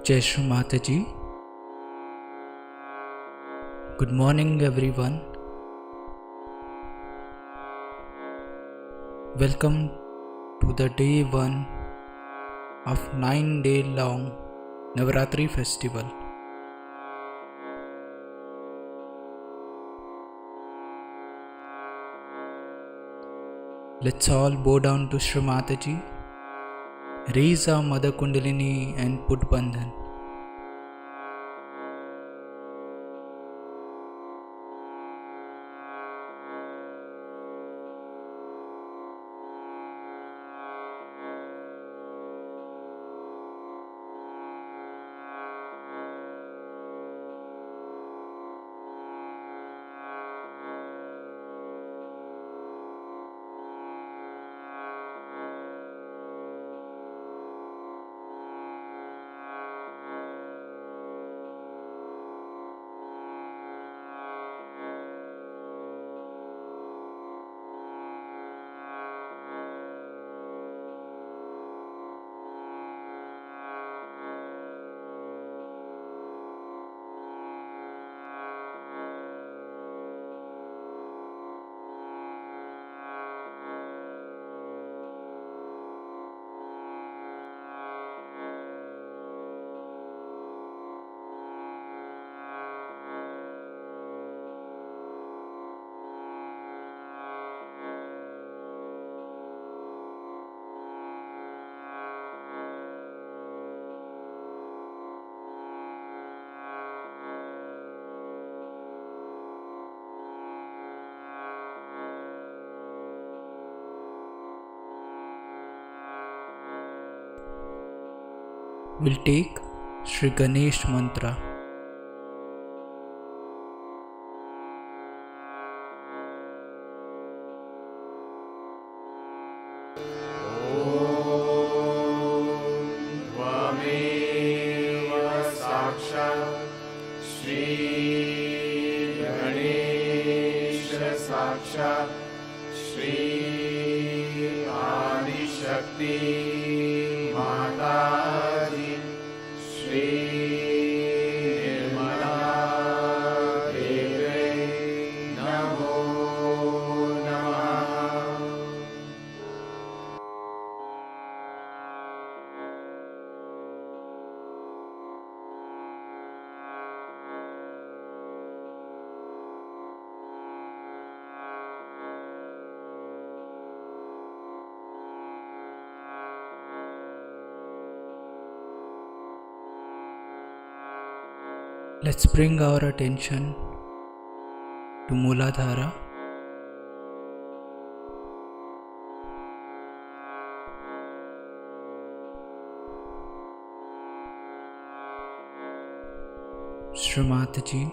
Jai Shri Mataji. Good morning, everyone. Welcome to the day 1 of 9-day long Navaratri festival. Let's all bow down to Shri Mataji, raise our Mother Kundalini and put Bandhan. We'll take Shri Ganesh Mantra. साक्षात् श्री आदिशक्ति माता जी श्री निर्मला देवी नमो नमः। Let's bring our attention to Mooladhara. Shri Mataji,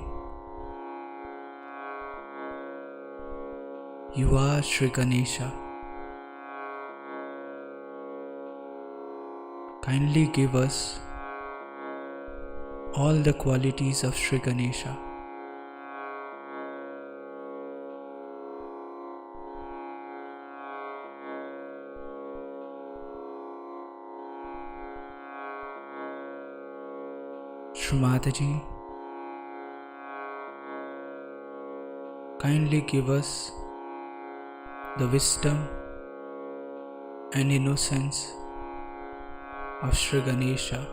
you are Shri Ganesha. Kindly give us all the qualities of Shri Ganesha. Shri Mataji, kindly give us the wisdom and innocence of Shri Ganesha.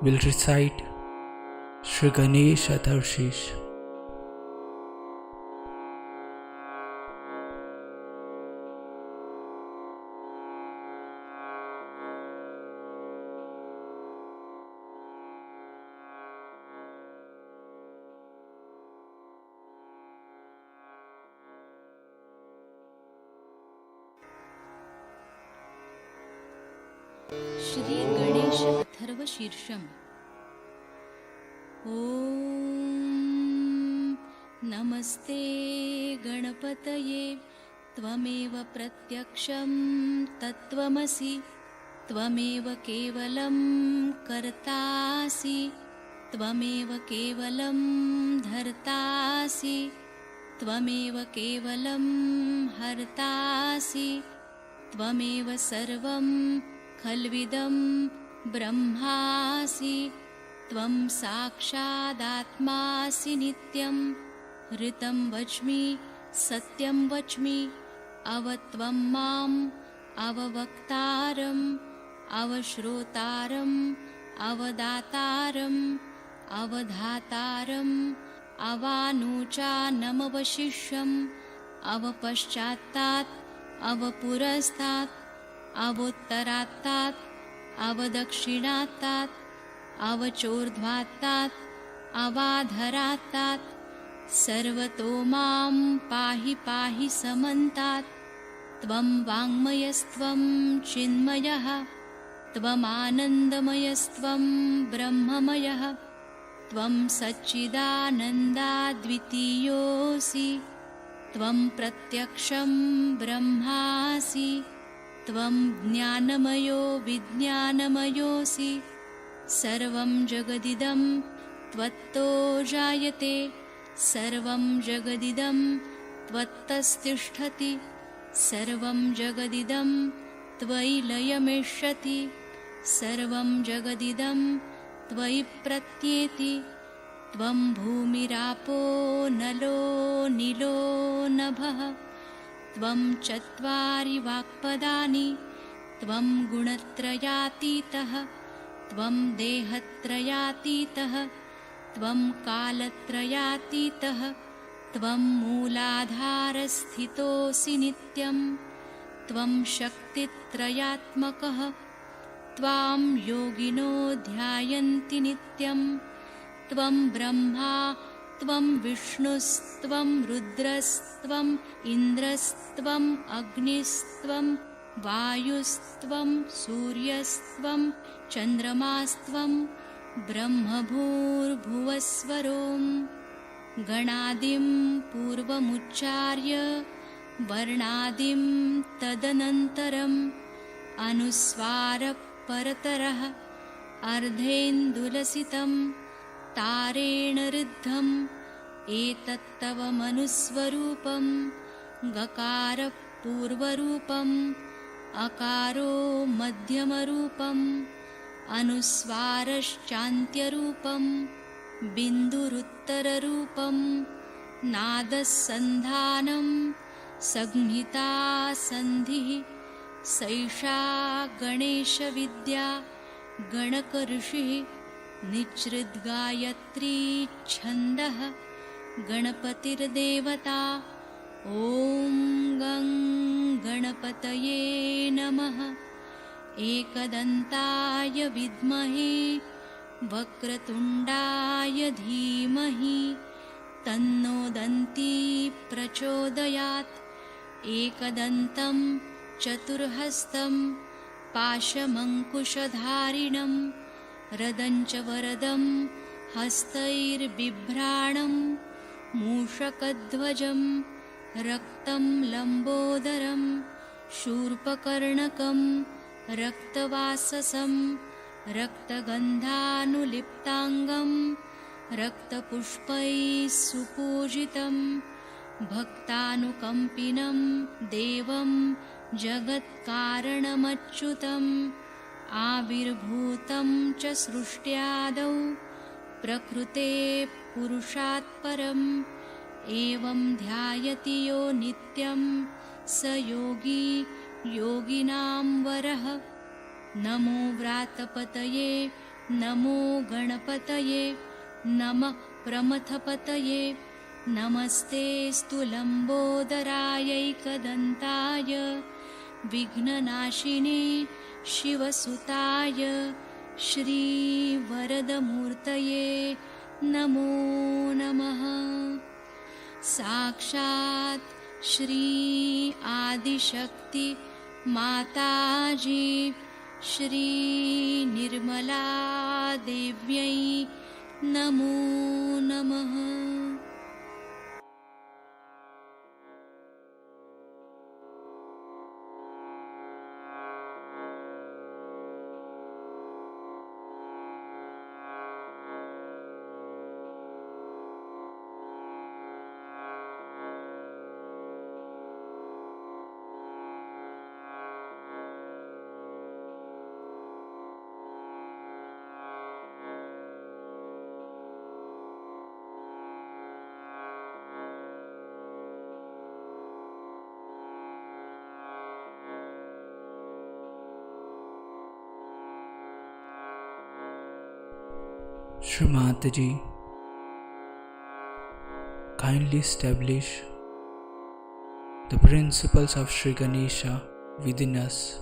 We'll recite Shri Ganesh Atharvashirsha. Shri Ganesh Atharvashirsham. ॐ नमस्ते गणपतये त्वमेव प्रत्यक्षं तत्त्वमसि त्वमेव केवलं कर्तासि त्वमेव केवलं धर्तासि त्वमेव केवलं हर्तासि त्वमेव सर्वं खल्विदं ब्रह्मासि त्वं साक्षादात्मासि नित्यं ऋतं वच्मि सत्यं वच्मि अवत्वं माम् अववक्तारम् अवश्रोतारम् अवदातारम् अवधातारम् अवानूचानमवशिष्यम् अवपश्चात्तात् अवपुरस्तात् अवोत्तरात्तात् अवदक्षिणात्तात् अवचोर्ध्वात्तात् अवाधरात्तात् सर्वतो मां पाहि पाहि समन्तात् त्वं वाङ्मयस्त्वं चिन्मयः त्वमानन्दमयस्त्वं ब्रह्ममयः त्वं सच्चिदानन्दाद्वितीयोऽसि त्वं प्रत्यक्षं ब्रह्मासि त्वं ज्ञानमयो विज्ञानमयोऽसि सर्वं जगदिदं त्वत्तो जायते सर्वं जगदिदं त्वत्तस्तिष्ठति सर्वं जगदिदं त्वयि लयमेष्यति सर्वं जगदिदं त्वयि प्रत्येति त्वं भूमिरापो नलो नीलो नभः त्वं चत्वारि वाक्पदानि त्वं गुणत्रयातीतः त्वं देहत्रयातीतः त्वं कालत्रयातीतः त्वं मूलाधारस्थितोऽसि नित्यं त्वं शक्तित्रयात्मकः त्वां योगिनो ध्यायन्ति नित्यं त्वं ब्रह्मा त्वं विष्णुस्त्वं रुद्रस्त्वम् इन्द्रस्त्वम् अग्निस्त्वं वायुस्त्वं सूर्यस्त्वं चन्द्रमास्त्वं ब्रह्मभूर्भुवस्वरों गणादिं पूर्वमुच्चार्य वर्णादिं तदनन्तरम् अनुस्वारपरतरः अर्धेन्दुलसितं तारेण ऋद्धम् एतत्तव मनुस्वरूपं गकारपूर्वरूपम् अकारो मध्यमरूपम् अनुस्वारश्चान्त्यरूपं बिन्दुरुत्तररूपं नादसन्धानं संहिता सन्धिः सैषा गणेशविद्या गणकऋषिः निच्छृद्गायत्री छन्दः गणपतिर्देवता ॐ गं गणपतये नमः। एकदन्ताय विद्महे वक्रतुण्डाय धीमहि तन्नो दन्ती प्रचोदयात्। एकदन्तं चतुर्हस्तं पाशमङ्कुशधारिणं रदञ्च वरदं हस्तैर्बिभ्राणं मूषकध्वजं रक्तं लम्बोदरं शूर्पकर्णकं रक्तवाससं रक्तगन्धानुलिप्ताङ्गं रक्तपुष्पैः सुपूजितं भक्तानुकम्पिनं देवं जगत्कारणमच्युतम् आविर्भूतं च सृष्ट्यादौ प्रकृते पुरुषात् परम् एवं ध्यायति यो नित्यं स योगी योगिनां वरः। नमो व्रातपतये नमो गणपतये नमः प्रमथपतये नमस्तेऽस्तु लम्बोदरायैकदन्ताय विघ्ननाशिने शिवसुताय श्रीवरदमूर्तये नमो नमः। साक्षात् श्री आदिशक्ति माताजी श्री निर्मला देव्यै नमो नमः। Shri Mataji, kindly establish the principles of Shri Ganesha within us.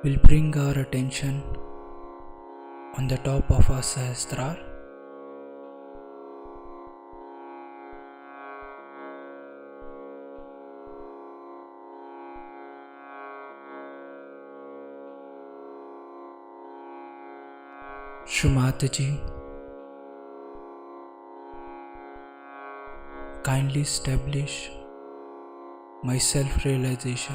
We'll bring our attention on the top of our Sahasrara. Shri Mataji, kindly establish my self-realization.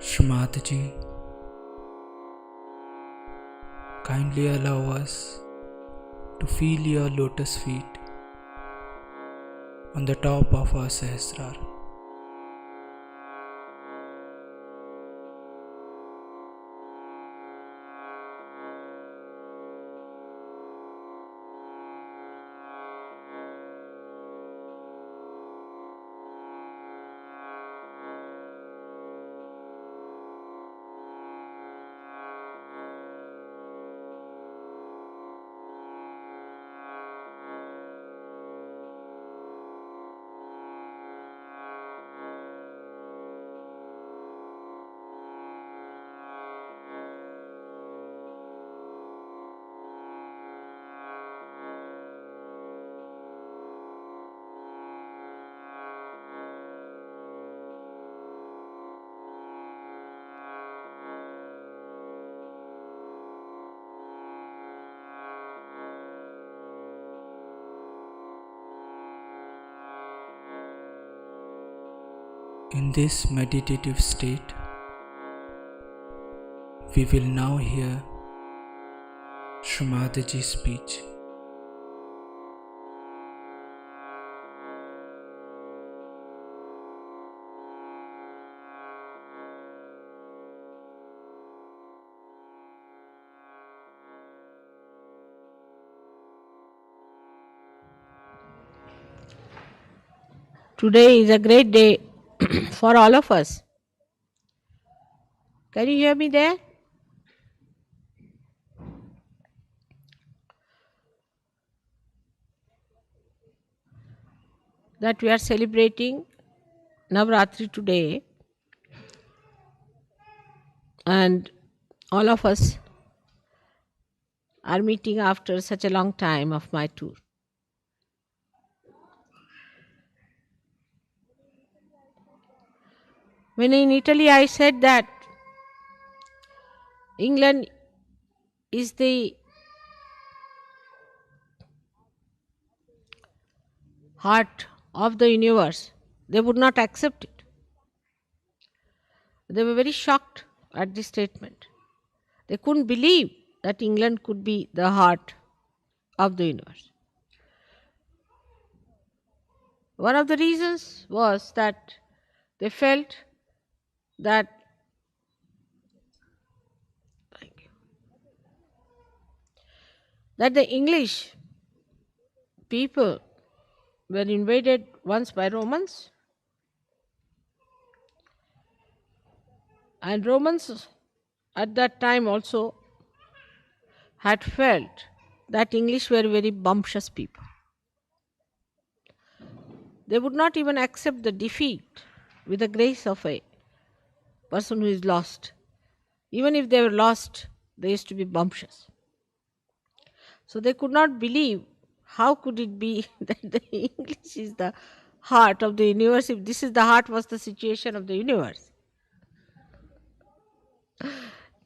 Shri Mataji, kindly allow us to feel your lotus feet on the top of our Sahasrara. In this meditative state, we will now hear Shri Mataji's speech. Today is a great day for all of us. Can you hear me there? That we are celebrating Navratri today, and all of us are meeting after such a long time of my tour. When in Italy I said that England is the heart of the universe, they would not accept it. They were very shocked at this statement. They couldn't believe that England could be the heart of the universe. One of the reasons was that they felt that that the English people were invaded once by Romans, and Romans at that time also had felt that English were very bumptious people. They would not even accept the defeat with the grace of a person who is lost. Even if they were lost, they used to be bumptious. So they could not believe how could it be that the English is the heart of the universe if this is the heart was the situation of the universe.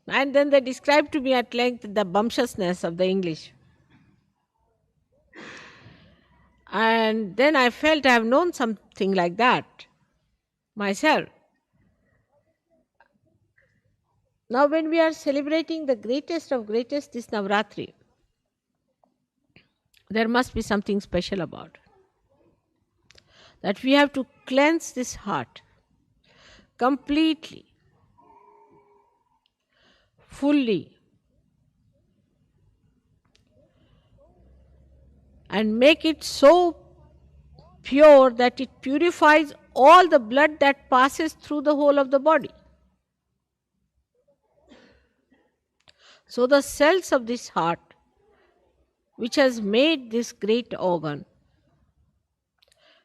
And then they described to me at length the bumptiousness of the English. And then I felt I have known something like that myself. Now when we are celebrating the greatest of greatest, this Navratri, there must be something special about it. That we have to cleanse this heart completely, fully, and make it so pure that it purifies all the blood that passes through the whole of the body. So the cells of this heart, which has made this great organ,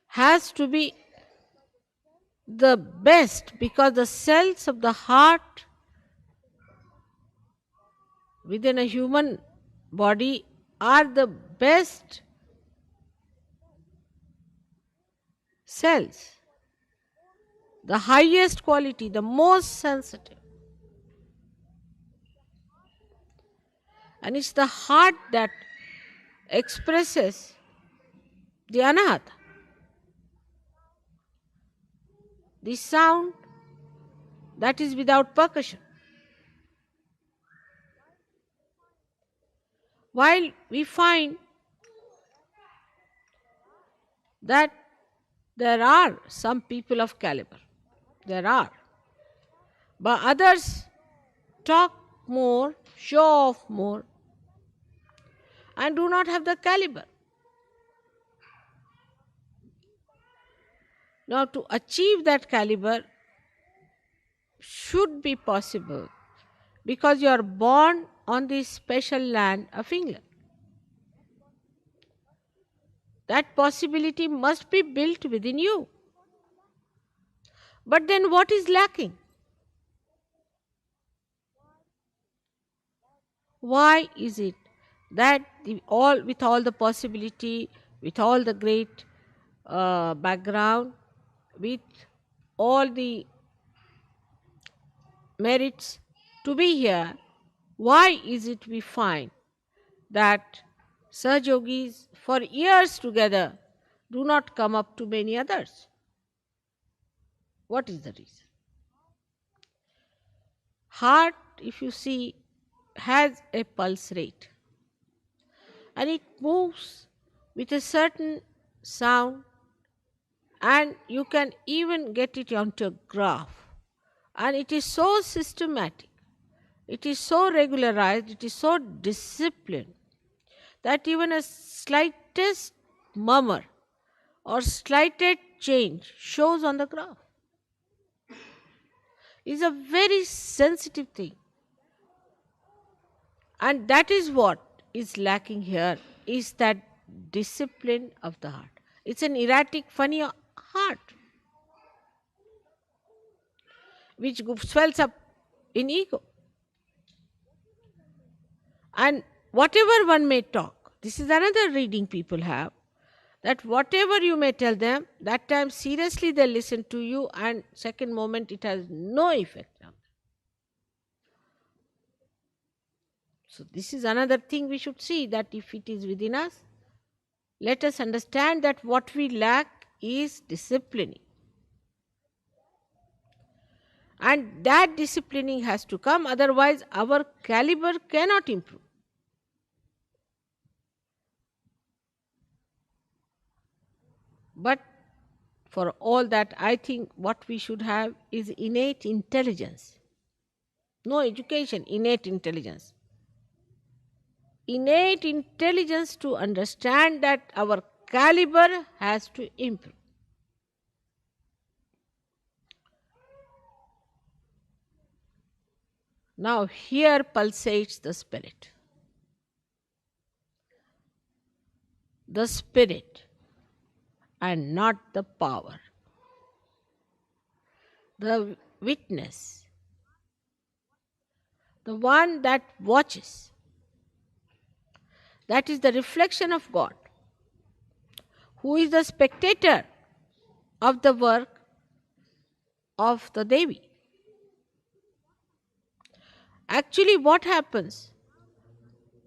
has to be the best, because the cells of the heart within a human body are the best cells, the highest quality, the most sensitive. And it's the heart that expresses the anahata, the sound that is without percussion. While we find that there are some people of caliber, there are, but others talk more, show off more, and do not have the caliber. Now, to achieve that caliber should be possible because you are born on this special land of England. That possibility must be built within you. But then what is lacking? Why is it that with all the possibility, with all the great background, with all the merits to be here, why is it we find that Sahaj Yogis for years together do not come up to many others? What is the reason? Heart, if you see, has a pulse rate and it moves with a certain sound, and you can even get it onto a graph, and it is so systematic, it is so regularized, it is so disciplined that even a slightest murmur or slightest change shows on the graph. It is a very sensitive thing. And that is what is lacking here, is that discipline of the heart. It's an erratic, funny heart which swells up in ego. And whatever one may talk, this is another reading people have, that whatever you may tell them, that time seriously they listen to you, and second moment it has no effect on them. So this is another thing we should see, that if it is within us, let us understand that what we lack is disciplining. And that disciplining has to come, otherwise our caliber cannot improve. But for all that, I think what we should have is innate intelligence. No education, innate intelligence. Innate intelligence to understand that our caliber has to improve. Now here pulsates the spirit. The spirit and not the power. The witness, the one that watches, that is the reflection of God, who is the spectator of the work of the Devi. Actually, what happens?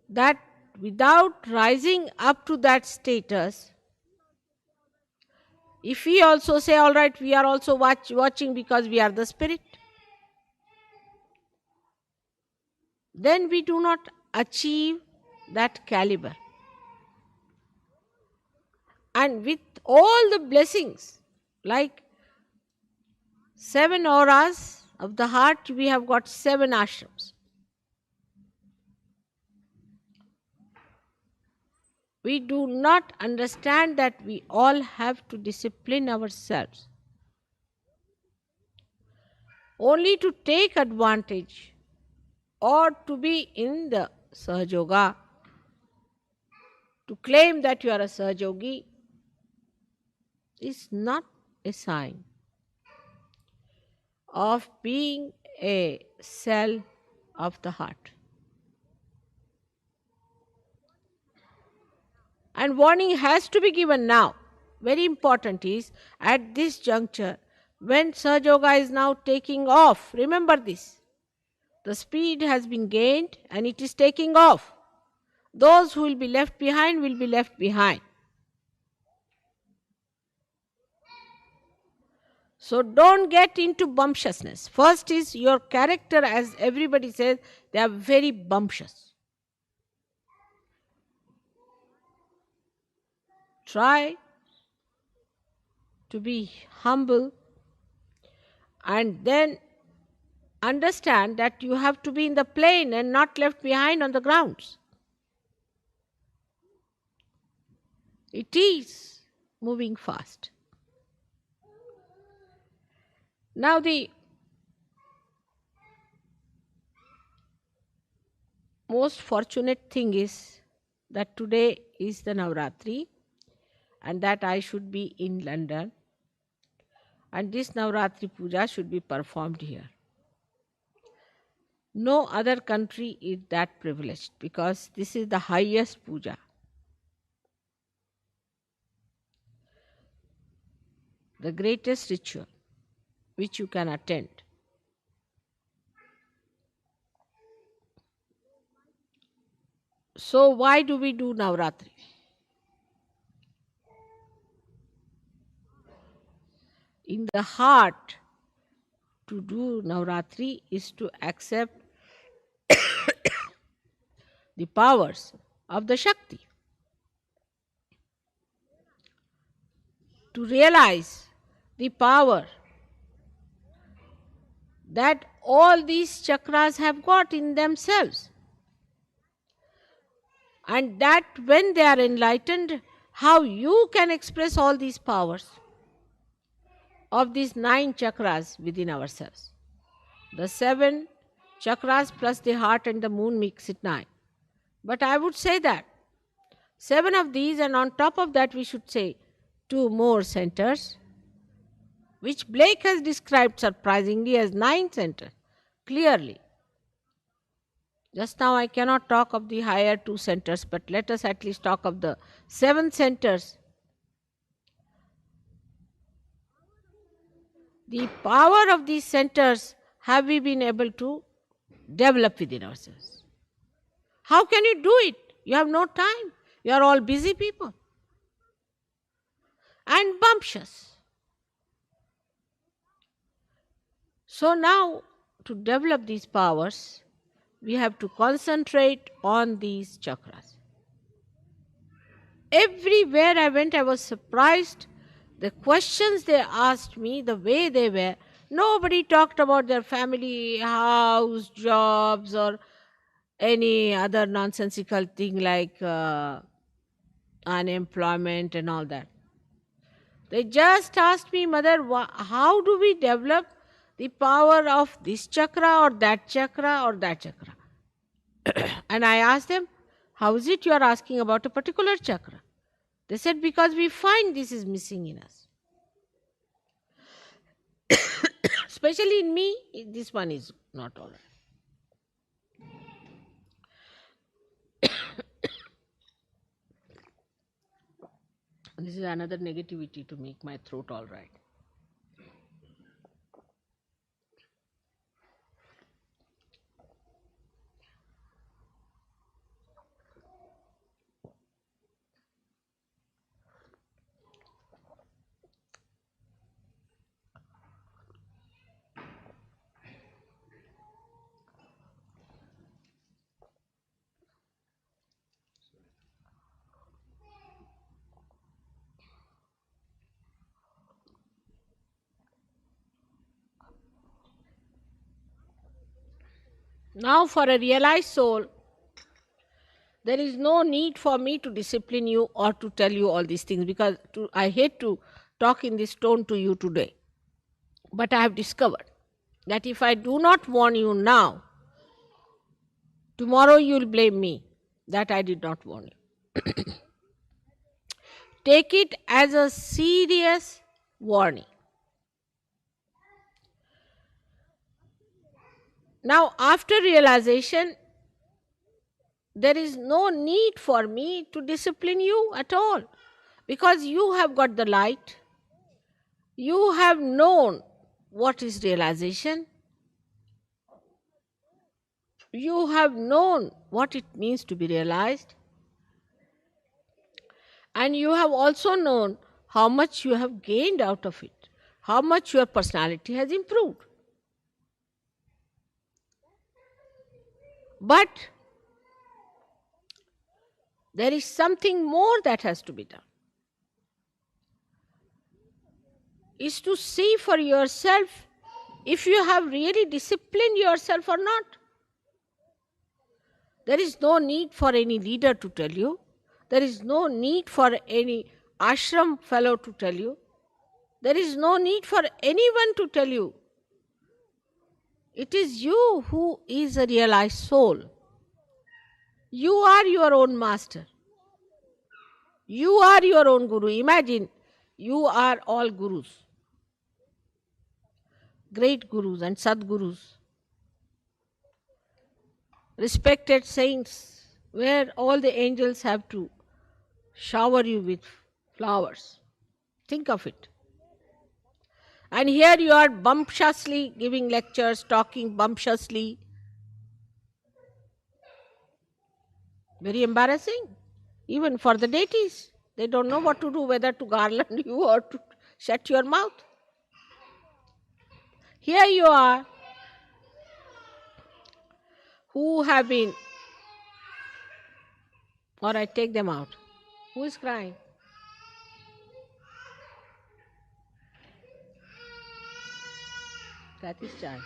That without rising up to that status, if we also say, all right, we are also watching because we are the spirit, then we do not achieve that caliber. And with all the blessings, like 7 auras of the heart, we have got 7 ashrams. We do not understand that we all have to discipline ourselves only to take advantage or to be in the Sahajoga, to claim that you are a Sahajogi is not a sign of being a cell of the heart. And warning has to be given now. Very important is, at this juncture, when Sahajoga is now taking off, remember this, the speed has been gained and it is taking off. Those who will be left behind will be left behind. So don't get into bumptiousness. First is your character, as everybody says, they are very bumptious. Try to be humble and then understand that you have to be in the plane and not left behind on the grounds. It is moving fast. Now the most fortunate thing is that today is the Navratri and that I should be in London, and this Navratri Puja should be performed here. No other country is that privileged because this is the highest puja. The greatest ritual which you can attend. So why do we do Navratri? In the heart, to do Navratri is to accept the powers of the Shakti. To realize the power that all these chakras have got in themselves. And that when they are enlightened, how you can express all these powers of these 9 chakras within ourselves. The 7 chakras plus the heart and the moon makes it 9. But I would say that 7 of these, and on top of that we should say 2 more centers, which Blake has described surprisingly as 9 centers, clearly. Just now I cannot talk of the higher 2 centers, but let us at least talk of the 7 centers. The power of these centers have we been able to develop within ourselves. How can you do it? You have no time. You are all busy people. And bumptious. So now, to develop these powers, we have to concentrate on these chakras. Everywhere I went, I was surprised. The questions they asked me, the way they were, nobody talked about their family, house, jobs, or any other nonsensical thing like unemployment and all that. They just asked me, Mother, how do we develop the power of this chakra or that chakra or that chakra? And I asked them, how is it you are asking about a particular chakra? They said, because we find this is missing in us. Especially in me, this one is not all right. This is another negativity to make my throat all right. Now, for a realized soul, there is no need for me to discipline you or to tell you all these things, because I hate to talk in this tone to you today. But I have discovered that if I do not warn you now, tomorrow you will blame me that I did not warn you. Take it as a serious warning. Now, after realization, there is no need for me to discipline you at all, because you have got the light. You have known what is realization. You have known what it means to be realized. And you have also known how much you have gained out of it, how much your personality has improved. But there is something more that has to be done. Is to see for yourself if you have really disciplined yourself or not. There is no need for any leader to tell you. There is no need for any ashram fellow to tell you. There is no need for anyone to tell you. It is you who is a realized soul. You are your own master. You are your own guru. Imagine, you are all gurus. Great gurus and sadgurus. Respected saints, where all the angels have to shower you with flowers. Think of it. And here you are bumptiously giving lectures, talking bumptiously. Very embarrassing, even for the deities. They don't know what to do, whether to garland you or to shut your mouth. Here you are, who have been, or I take them out. Who is crying? Kathy's child.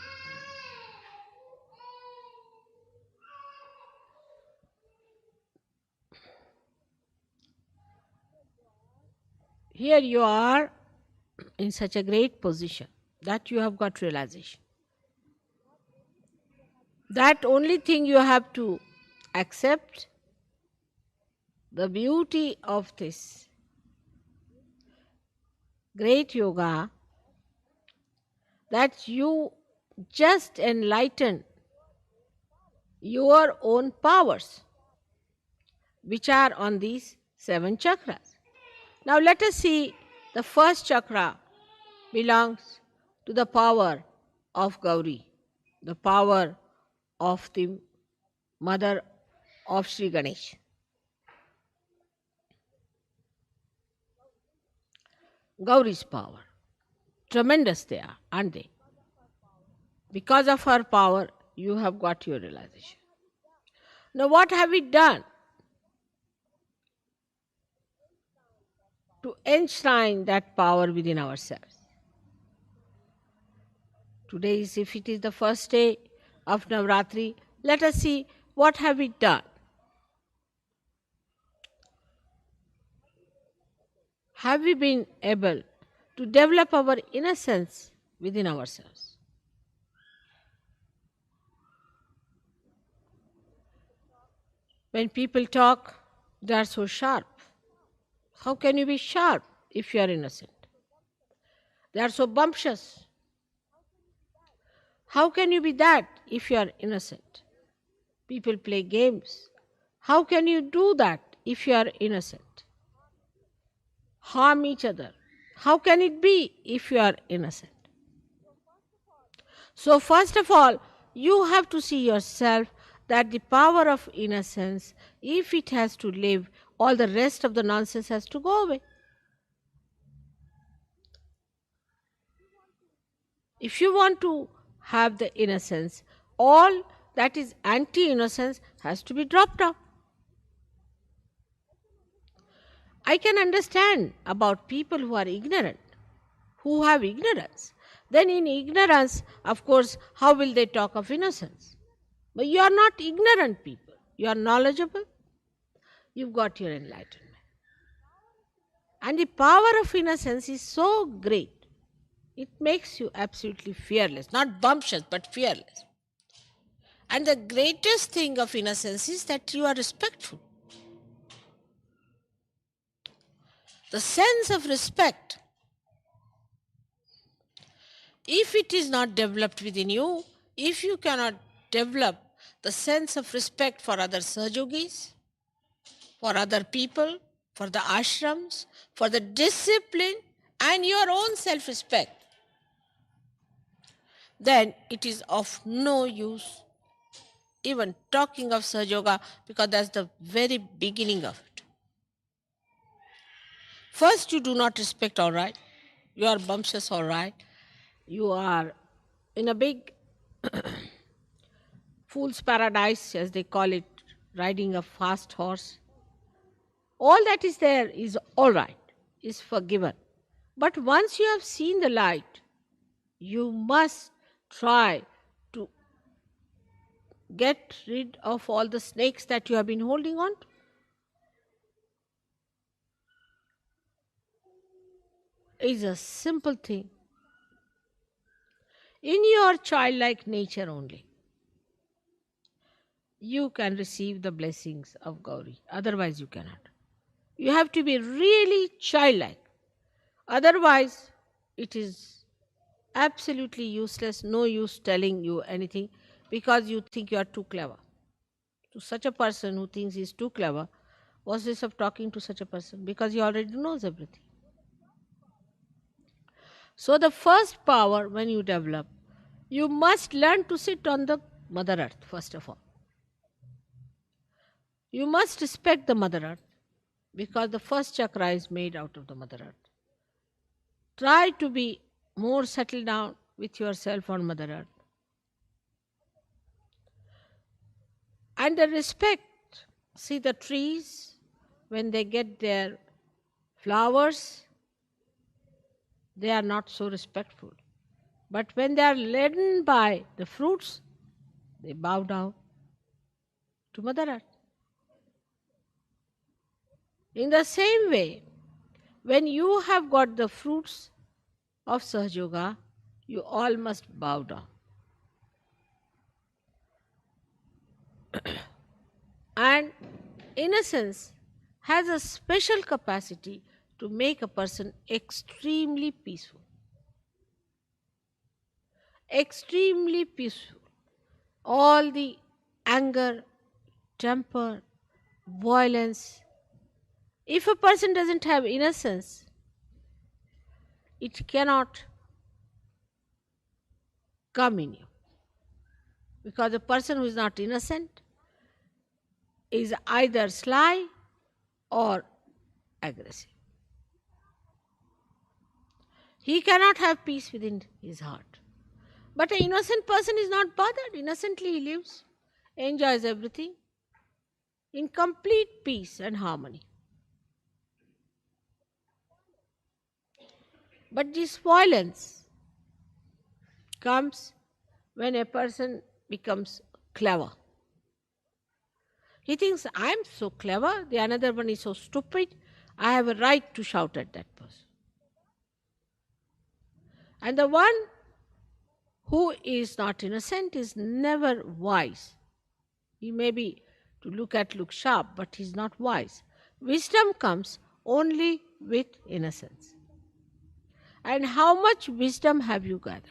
Here you are in such a great position that you have got realization. That only thing you have to accept the beauty of this great yoga, that you just enlighten your own powers, which are on these 7 chakras. Now let us see, the first chakra belongs to the power of Gauri, the power of the mother of Sri Ganesh. Gauri's power. Tremendous they are, aren't they? Because of her power, you have got your realization. Now, what have we done to enshrine that power within ourselves? Today, if it is the first day of Navratri, let us see what have we done. Have we been able to develop our innocence within ourselves? When people talk, they are so sharp. How can you be sharp if you are innocent? They are so bumptious. How can you be that if you are innocent? People play games. How can you do that if you are innocent? Harm each other. How can it be if you are innocent? So, first of all, you have to see yourself that the power of innocence, if it has to live, all the rest of the nonsense has to go away. If you want to have the innocence, all that is anti innocence has to be dropped off. I can understand about people who are ignorant, who have ignorance. Then, in ignorance, of course, how will they talk of innocence? But you are not ignorant people, you are knowledgeable, you've got your enlightenment. And the power of innocence is so great, it makes you absolutely fearless, not bumptious, but fearless. And the greatest thing of innocence is that you are respectful. The sense of respect, if it is not developed within you, if you cannot develop the sense of respect for other Sahajogis, for other people, for the ashrams, for the discipline, and your own self-respect, then it is of no use even talking of Sahaja, because that's the very beginning of it. First, you do not respect, all right. You are bumptious, all right. You are in a big fool's paradise, as they call it, riding a fast horse. All that is there is all right, is forgiven. But once you have seen the light, you must try to get rid of all the snakes that you have been holding on to. It's a simple thing. In your childlike nature only, you can receive the blessings of Gauri. Otherwise, you cannot. You have to be really childlike. Otherwise, it is absolutely useless, no use telling you anything, because you think you are too clever. To such a person who thinks he is too clever, what's this of talking to such a person? Because he already knows everything. So the first power when you develop, you must learn to sit on the Mother Earth, first of all. You must respect the Mother Earth, because the first chakra is made out of the Mother Earth. Try to be more settled down with yourself on Mother Earth. And the respect, see the trees, when they get their flowers, they are not so respectful. But when they are laden by the fruits, they bow down to Mother Earth. In the same way, when you have got the fruits of Sahaja, you all must bow down. And innocence has a special capacity to make a person extremely peaceful. Extremely peaceful. All the anger, temper, violence. If a person doesn't have innocence, it cannot come in you. Because a person who is not innocent is either sly or aggressive. He cannot have peace within his heart. But an innocent person is not bothered. Innocently he lives, enjoys everything in complete peace and harmony. But this violence comes when a person becomes clever. He thinks, I am so clever, the another one is so stupid, I have a right to shout at that person. And the one who is not innocent is never wise. He may be to look sharp, but he is not wise. Wisdom comes only with innocence. And how much wisdom have you gathered?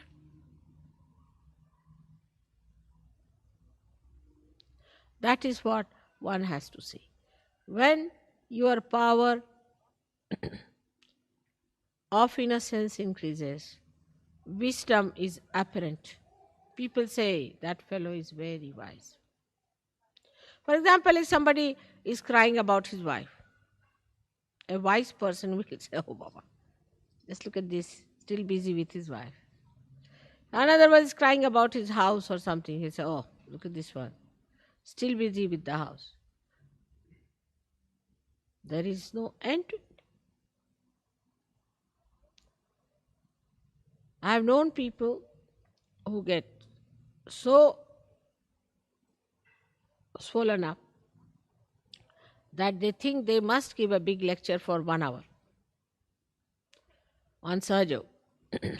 That is what one has to see. When your power of innocence increases, wisdom is apparent. People say that fellow is very wise. For example, if somebody is crying about his wife, a wise person will say, oh Baba, just look at this, still busy with his wife. Another one is crying about his house or something. He say, oh, look at this one, still busy with the house. There is no end to it. I have known people who get so swollen up that they think they must give a big lecture for 1 hour on Sahaja.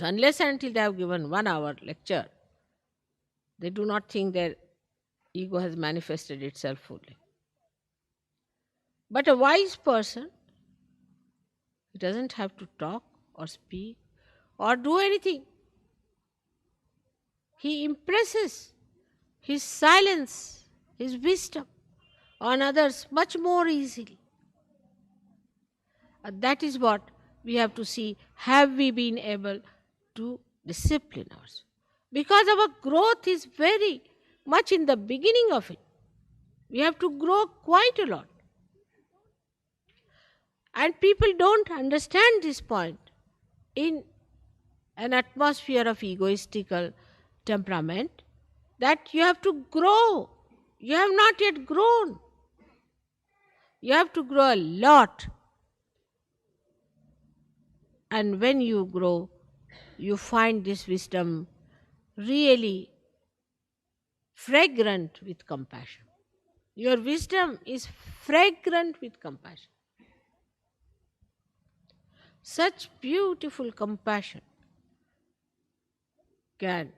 Unless and until they have given 1 hour lecture, they do not think their ego has manifested itself fully. But a wise person, he doesn't have to talk or speak or do anything. He impresses his silence, his wisdom on others much more easily. And that is what we have to see. Have we been able to discipline ourselves? Because our growth is very much in the beginning of it. We have to grow quite a lot. And people don't understand this point. In an atmosphere of egoistical temperament, that you have to grow. You have not yet grown. You have to grow a lot. And when you grow, you find this wisdom really fragrant with compassion. Your wisdom is fragrant with compassion. Such beautiful compassion can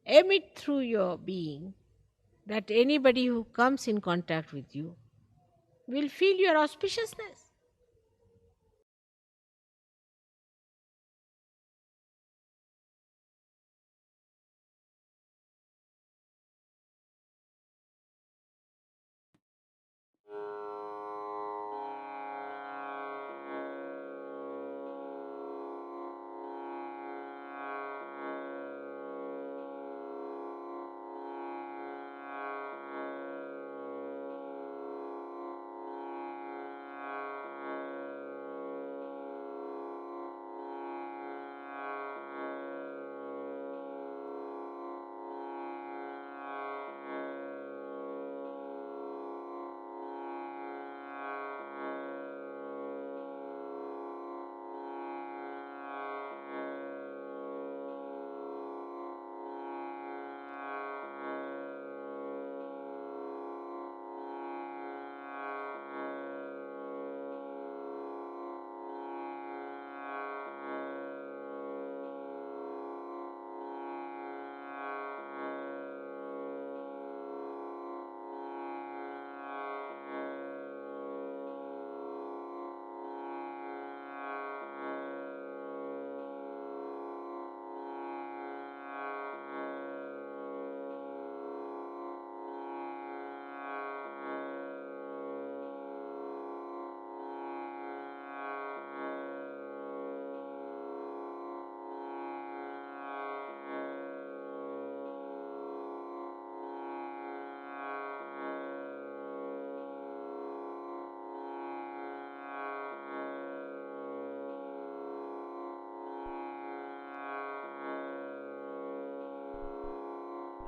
emit through your being that anybody who comes in contact with you will feel your auspiciousness.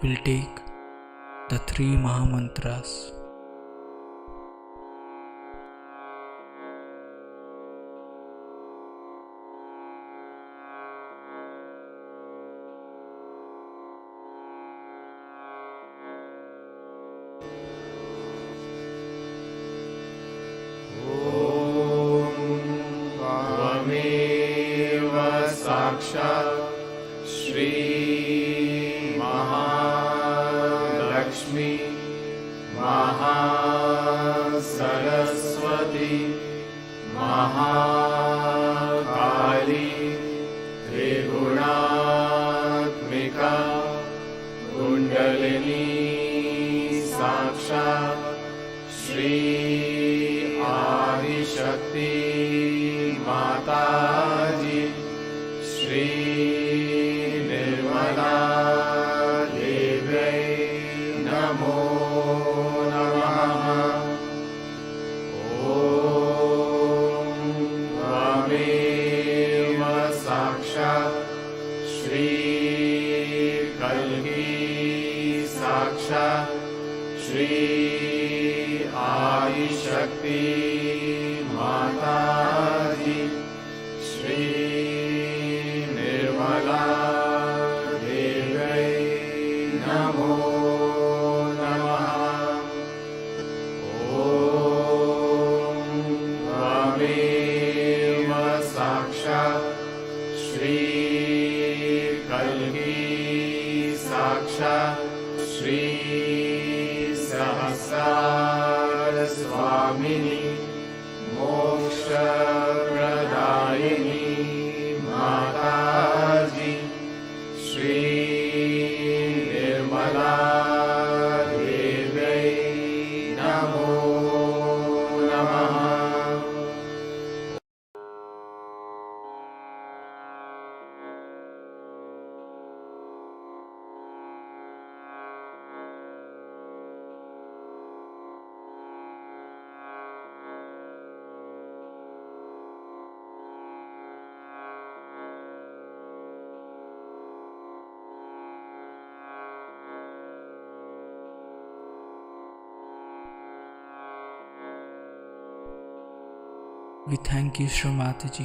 will take the 3 Mahamantras. त्वमेव साक्षात् श्री महालक्ष्मी महासरस्वती महाकाली त्रिगुणात्मिका कुण्डलिनी साक्षात् श्री आदिशक्ति माताजी श्री निर्मला देव्यै नमो नमः। ॐ त्वमेव साक्षात् श्री कल्की साक्षात् श्री आदिशक्ति माताजी श्री निर्मला देव्यै नमो नमः। ॐ त्वमेव साक्षात् श्री कल्की साक्षात् श्री सहस्रार स्वामिनी मोक्षप्रदायिनी माताजी श्री निर्मला देव्यै नमो नमः। We thank you, Shri Mataji,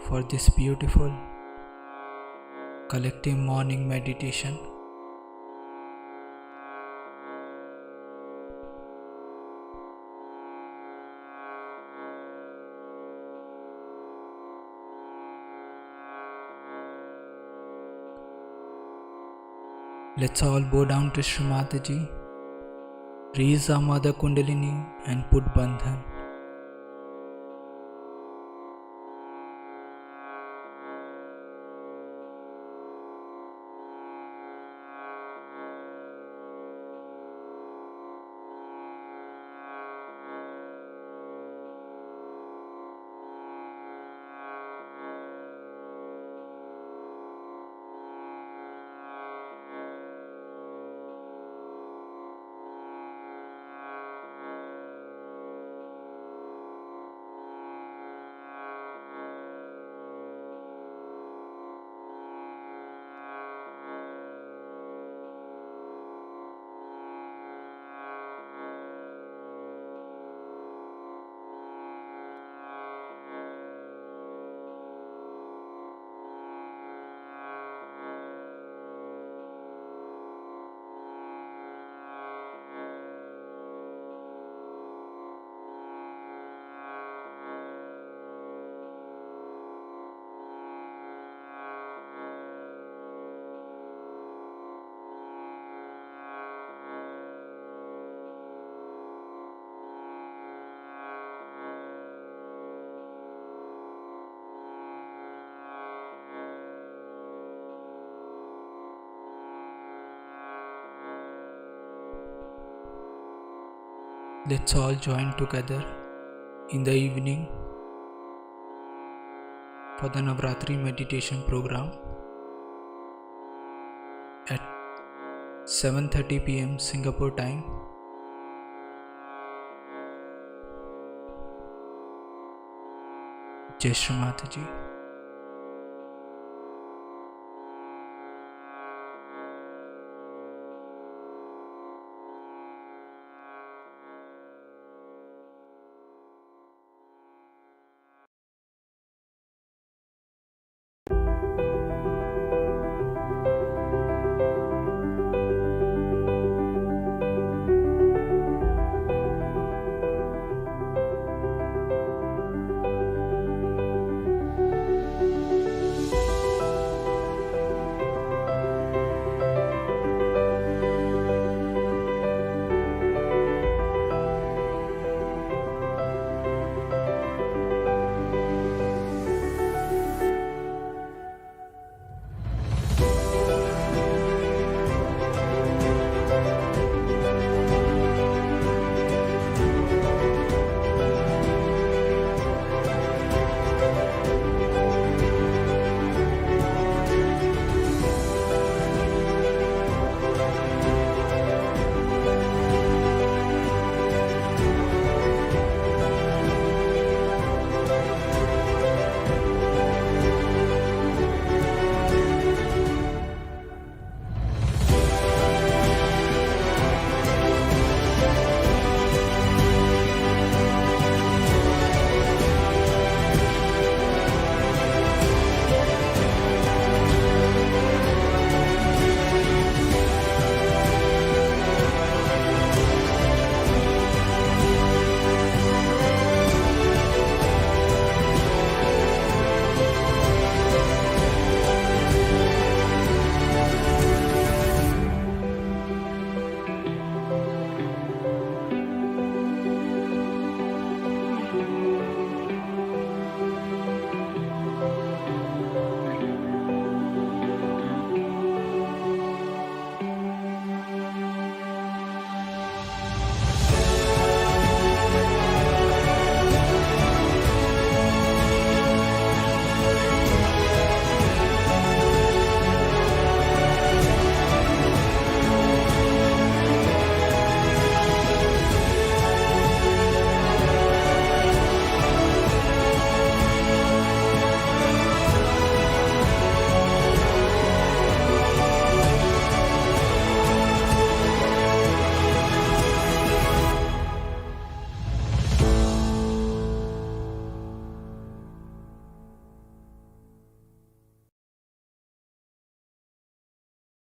for this beautiful collective morning meditation. Let's all bow down to Shri Mataji, raise our Mother Kundalini and put Bandhan. Let's all join together in the evening for the Navratri meditation program at 7:30 p.m. Singapore time. Jai Shri Mataji.